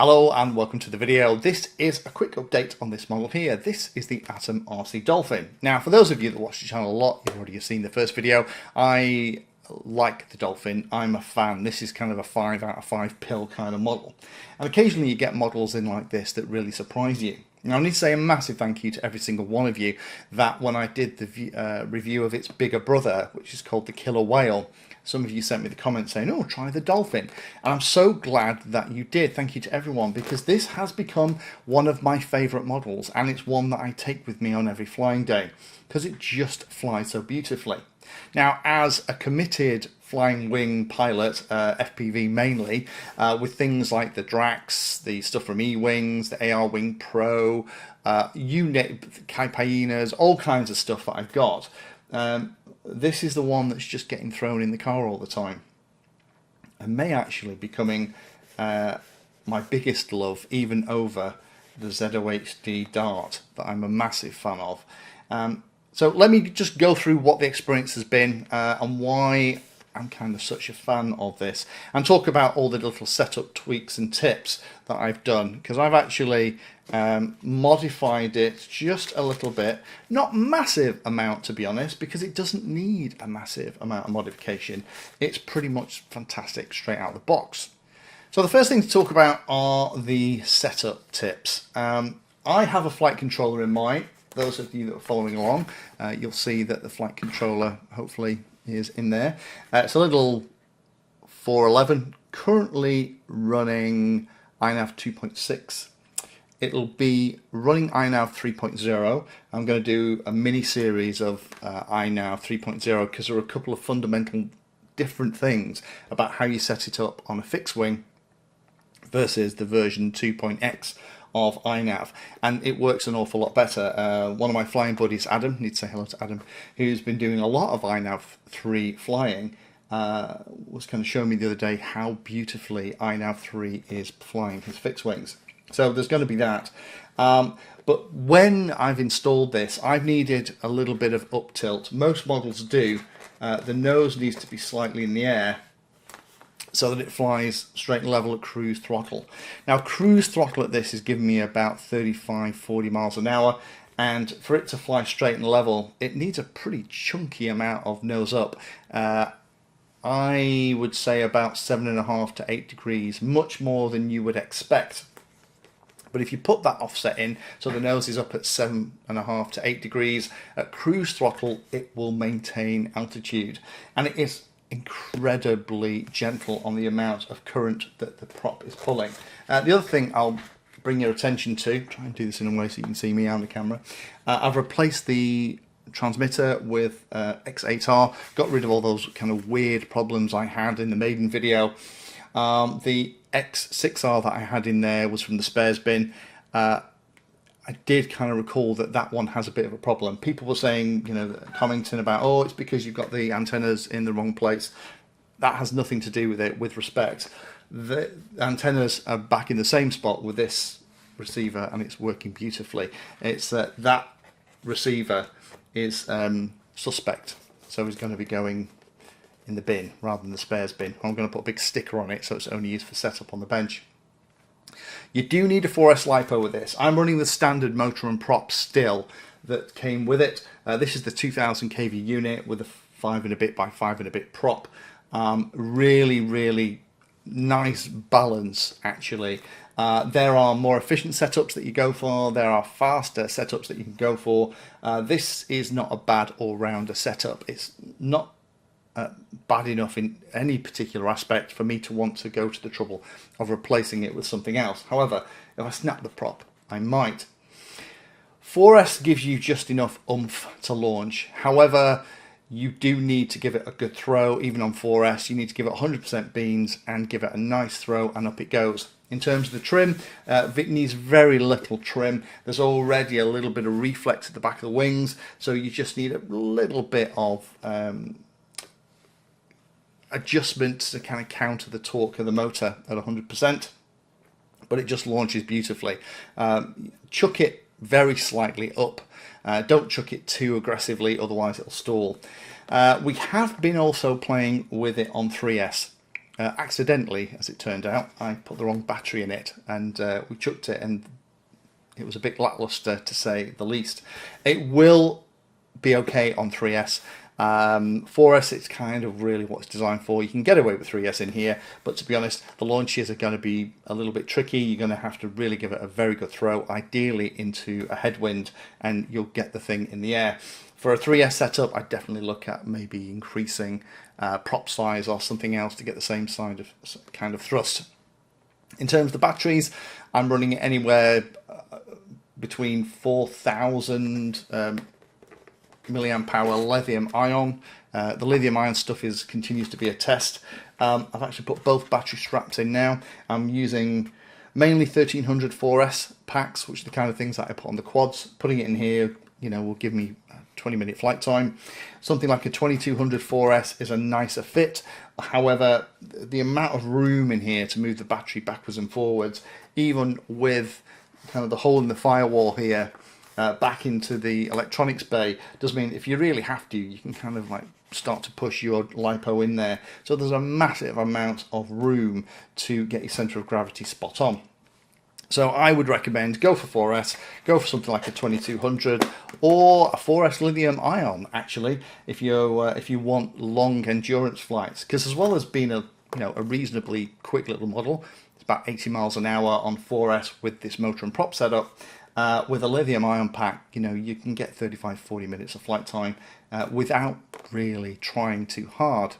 Hello and welcome to the video. This is a quick update on this model here. This is the AtomRC Dolphin. Now, for those of you that watch the channel a lot, you've already seen the first video. I like the Dolphin. I'm a fan. This is kind of a 5 out of 5 pill kind of model. And occasionally you get models in like this that really surprise you. Now, I need to say a massive thank you to every single one of you that when I did the review of its bigger brother, which is called the Killer Whale, some of you sent me the comments saying, oh, try the Dolphin. And I'm so glad that you did. Thank you to everyone, because this has become one of my favourite models, and it's one that I take with me on every flying day because it just flies so beautifully. Now, as a committed flying wing pilot, FPV mainly, with things like the Drax, the stuff from E-Wings, the AR Wing Pro, Hyenas, all kinds of stuff that I've got, this is the one that's just getting thrown in the car all the time, and may actually becoming my biggest love, even over the ZOHD Dart that I'm a massive fan of. So let me just go through what the experience has been and why I'm kind of such a fan of this, and talk about all the little setup tweaks and tips that I've done, because I've actually modified it just a little bit. Not massive amount, to be honest, because it doesn't need a massive amount of modification. It's pretty much fantastic straight out of the box. So the first thing to talk about are the setup tips. I have a flight controller in mind. Those of you that are following along, you'll see that the flight controller hopefully is in there. It's a little 411, currently running iNav 2.6. It'll be running iNav 3.0. I'm going to do a mini series of iNav 3.0 because there are a couple of fundamental different things about how you set it up on a fixed wing versus the version 2.x of iNav, and it works an awful lot better. One of my flying buddies, Adam, need to say hello to Adam, who's been doing a lot of iNav 3 flying, was kind of showing me the other day how beautifully iNav 3 is flying his fixed wings. So there's going to be that. But when I've installed this, I've needed a little bit of up tilt. Most models do. The nose needs to be slightly in the air so that it flies straight and level at cruise throttle. Now, cruise throttle at this is giving me about 35-40 miles an hour, and for it to fly straight and level, it needs a pretty chunky amount of nose up. I would say about 7.5 to 8 degrees, much more than you would expect. But if you put that offset in, so the nose is up at 7.5 to 8 degrees, at cruise throttle, it will maintain altitude. And it is incredibly gentle on the amount of current that the prop is pulling. The other thing I'll bring your attention to, try and do this in a way so you can see me on the camera, I've replaced the transmitter with X8R, got rid of all those kind of weird problems I had in the maiden video. The X6R that I had in there was from the spares bin. I did kind of recall that that one has a bit of a problem. People were saying, you know, commenting about, oh, it's because you've got the antennas in the wrong place. That has nothing to do with it, with respect. The antennas are back in the same spot with this receiver, and it's working beautifully. It's that receiver is suspect, so it's going to be going in the bin rather than the spares bin. I'm going to put a big sticker on it so it's only used for setup on the bench. You do need a 4S LiPo with this. I'm running the standard motor and prop still that came with it. This is the 2000 kV unit with a 5 and a bit by 5 and a bit prop. Really nice balance, actually. There are more efficient setups that you go for. There are faster setups that you can go for. This is not a bad all-rounder setup. It's not bad enough in any particular aspect for me to want to go to the trouble of replacing it with something else. However, if I snap the prop, I might. 4S gives you just enough oomph to launch. However, you do need to give it a good throw. Even on 4S, you need to give it 100% beans and give it a nice throw, and up it goes. In terms of the trim, it needs very little trim. There's already a little bit of reflex at the back of the wings, so you just need a little bit of adjustment to kind of counter the torque of the motor at 100%, but it just launches beautifully. Chuck it very slightly up. Don't chuck it too aggressively, otherwise it'll stall. We have been also playing with it on 3S. Accidentally, as it turned out, I put the wrong battery in it, and we chucked it, and it was a bit lackluster to say the least. It will be okay on 3S. 4S, it's kind of really what it's designed for. You can get away with 3S in here, but to be honest, the launches are going to be a little bit tricky. You're going to have to really give it a very good throw, ideally into a headwind, and you'll get the thing in the air. For a 3S setup, I'd definitely look at maybe increasing prop size or something else to get the same kind of thrust. In terms of the batteries, I'm running it anywhere between 4,000 milliamp hour lithium ion. The lithium ion stuff continues to be a test. I've actually put both battery straps in now. I'm using mainly 1300 4S packs, which are the kind of things that I put on the quads. Putting it in here, will give me 20-minute flight time. Something like a 2200 4S is a nicer fit. However, the amount of room in here to move the battery backwards and forwards, even with kind of the hole in the firewall here, back into the electronics bay, does mean if you really have to, you can kind of like start to push your LiPo in there. So there's a massive amount of room to get your center of gravity spot on. So I would recommend go for 4S, go for something like a 2200 or a 4S lithium ion, actually, if you want long endurance flights, because as well as being a reasonably quick little model, it's about 80 miles an hour on 4S with this motor and prop setup. With a lithium ion pack, you can get 35-40 minutes of flight time without really trying too hard.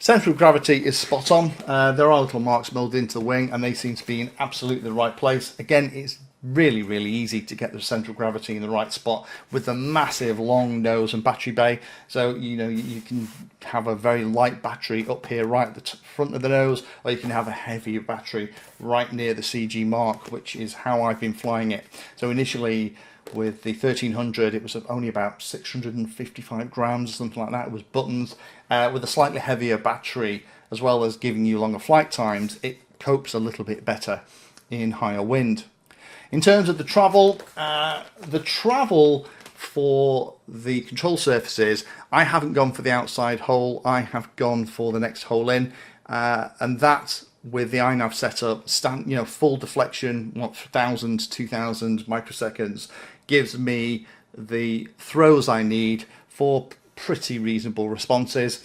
Centre of gravity is spot on. There are little marks molded into the wing, and they seem to be in absolutely the right place. Again, it's really, really easy to get the centre of gravity in the right spot with the massive long nose and battery bay. So you can have a very light battery up here right at the front of the nose, or you can have a heavier battery right near the CG mark, which is how I've been flying it. So initially with the 1300, it was only about 655 grams or something like that. It was buttons. With a slightly heavier battery, as well as giving you longer flight times, it copes a little bit better in higher wind. In terms of the travel for the control surfaces, I haven't gone for the outside hole. I have gone for the next hole in, and that with the iNav setup, full deflection, 1,000, 2,000 microseconds, gives me the throws I need for pretty reasonable responses.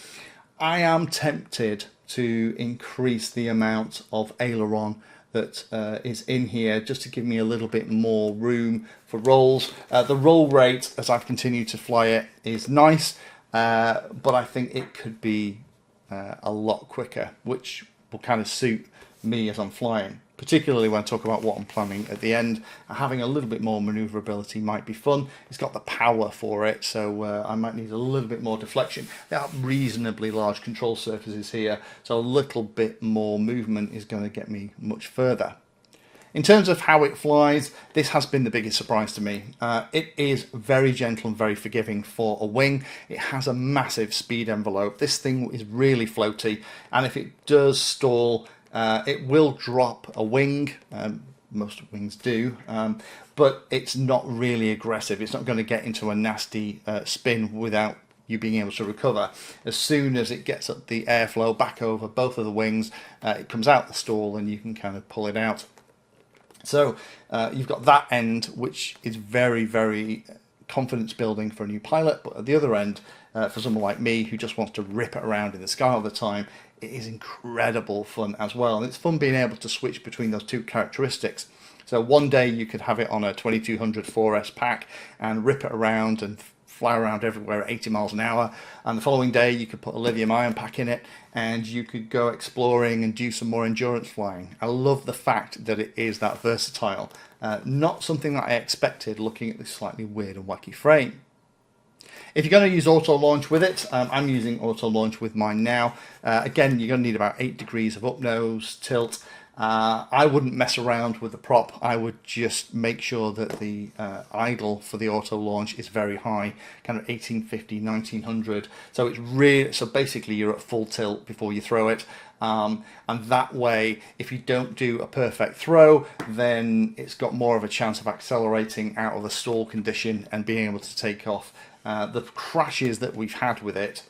I am tempted to increase the amount of aileron that is in here, just to give me a little bit more room for rolls. The roll rate, as I've continued to fly it, is nice, but I think it could be a lot quicker, which will kind of suit me as I'm flying, particularly when I talk about what I'm planning at the end. Having a little bit more maneuverability might be fun. It's got the power for it, so I might need a little bit more deflection. There are reasonably large control surfaces here, so a little bit more movement is going to get me much further. In terms of how it flies, this has been the biggest surprise to me. It is very gentle and very forgiving for a wing. It has a massive speed envelope. This thing is really floaty, and if it does stall, it will drop a wing. Most wings do, but it's not really aggressive. It's not going to get into a nasty spin without you being able to recover. As soon as it gets up the airflow back over both of the wings, it comes out the stall and you can kind of pull it out. So you've got that end, which is very, very confidence building for a new pilot, but at the other end, for someone like me who just wants to rip it around in the sky all the time, it is incredible fun as well. And it's fun being able to switch between those two characteristics. So one day you could have it on a 2200 4S pack and rip it around and fly around everywhere at 80 miles an hour, and the following day you could put a lithium ion pack in it and you could go exploring and do some more endurance flying. I love the fact that it is that versatile. Not something that I expected looking at this slightly weird and wacky frame. If you're going to use auto launch with it, I'm using auto launch with mine now. Again, you're going to need about 8 degrees of up nose tilt. I wouldn't mess around with the prop. I would just make sure that the idle for the auto launch is very high, kind of 1850, 1900. So it's really, so basically you're at full tilt before you throw it. And that way, if you don't do a perfect throw, then it's got more of a chance of accelerating out of the stall condition and being able to take off. The crashes that we've had with it,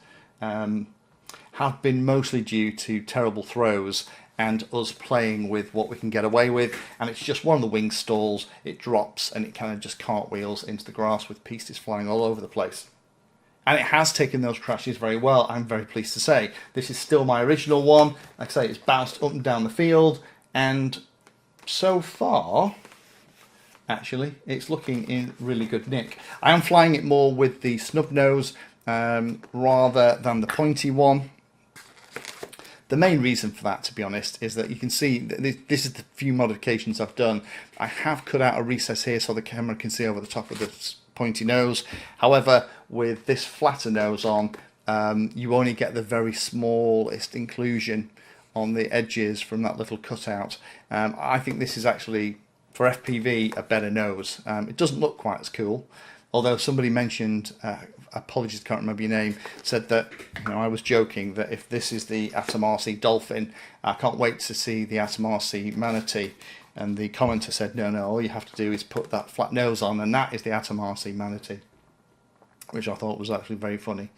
have been mostly due to terrible throws and us playing with what we can get away with, and it's just one of the wing stalls, it drops and it kind of just cartwheels into the grass with pieces flying all over the place. And it has taken those crashes very well, I'm very pleased to say. This is still my original one. Like I say, it's bounced up and down the field, and so far, actually, it's looking in really good nick. I am flying it more with the snub nose rather than the pointy one. The main reason for that, to be honest, is that you can see this is the few modifications I've done. I have cut out a recess here so the camera can see over the top of the pointy nose. However, with this flatter nose on, you only get the very smallest inclusion on the edges from that little cutout. I think this is actually, for FPV, a better nose. It doesn't look quite as cool, although somebody mentioned, apologies, can't remember your name, said that, you know, I was joking that if this is the AtomRC Dolphin, I can't wait to see the AtomRC Manatee. And the commenter said, no, all you have to do is put that flat nose on, and that is the AtomRC Manatee, which I thought was actually very funny.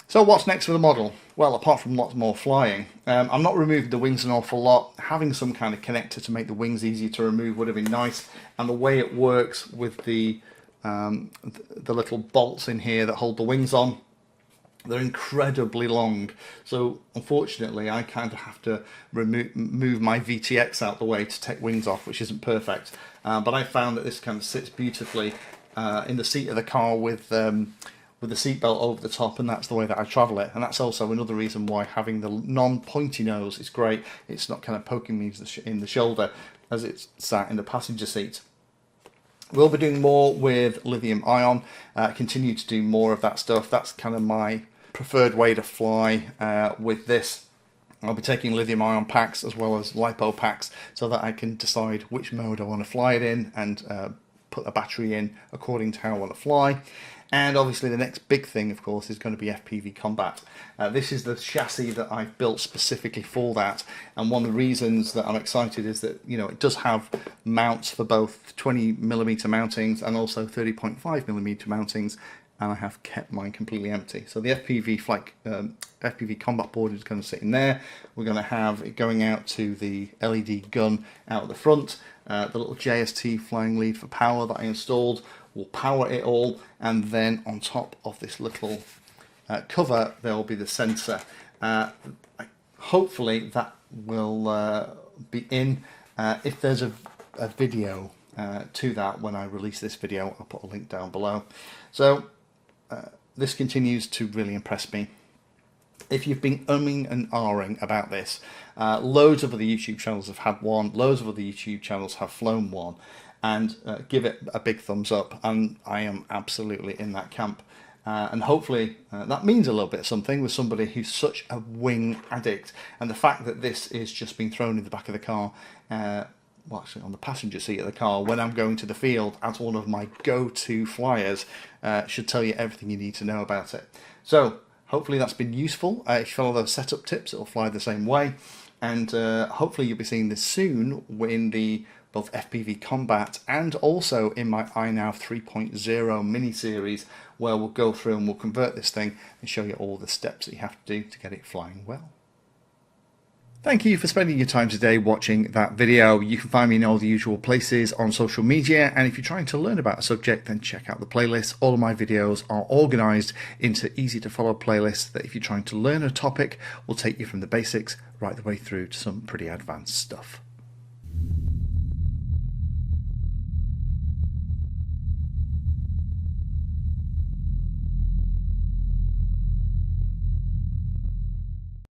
So what's next for the model? Well, apart from lots more flying, I'm not removing the wings an awful lot. Having some kind of connector to make the wings easier to remove would have been nice, and the way it works with the little bolts in here that hold the wings on, they're incredibly long, so unfortunately I kind of have to move my VTX out the way to take wings off, which isn't perfect, but I found that this kind of sits beautifully in the seat of the car with the seatbelt over the top, and that's the way that I travel it. And that's also another reason why having the non-pointy nose is great. It's not kind of poking me in the shoulder as it's sat in the passenger seat. We'll be doing more with lithium ion, continue to do more of that stuff. That's kind of my preferred way to fly with this. I'll be taking lithium ion packs as well as LiPo packs so that I can decide which mode I want to fly it in and put a battery in according to how I want to fly. And obviously the next big thing, of course, is going to be FPV combat. This is the chassis that I've built specifically for that, and one of the reasons that I'm excited is that, you know, it does have mounts for both 20mm mountings and also 30.5mm mountings, and I have kept mine completely empty. So the FPV combat board is going to sit in there. We're going to have it going out to the LED gun out at the front, the little JST flying lead for power that I installed will power it all, and then on top of this little cover there will be the sensor. Hopefully that will be in. If there's a video to that when I release this video, I'll put a link down below. So this continues to really impress me. If you've been umming and ahhing about this, loads of other YouTube channels have had one, loads of other YouTube channels have flown one, and give it a big thumbs up, and I am absolutely in that camp. And hopefully that means a little bit of something with somebody who's such a wing addict, and the fact that this is just being thrown in the back of the car, well, actually on the passenger seat of the car when I'm going to the field as one of my go-to flyers, should tell you everything you need to know about it. So hopefully that's been useful. If you follow those setup tips, it'll fly the same way, and hopefully you'll be seeing this soon in the both FPV combat and also in my iNav 3.0 mini series, where we'll go through and we'll convert this thing and show you all the steps that you have to do to get it flying well. Thank you for spending your time today watching that video. You can find me in all the usual places on social media, and if you're trying to learn about a subject, then check out the playlist. All of my videos are organised into easy to follow playlists that, if you're trying to learn a topic, will take you from the basics right the way through to some pretty advanced stuff.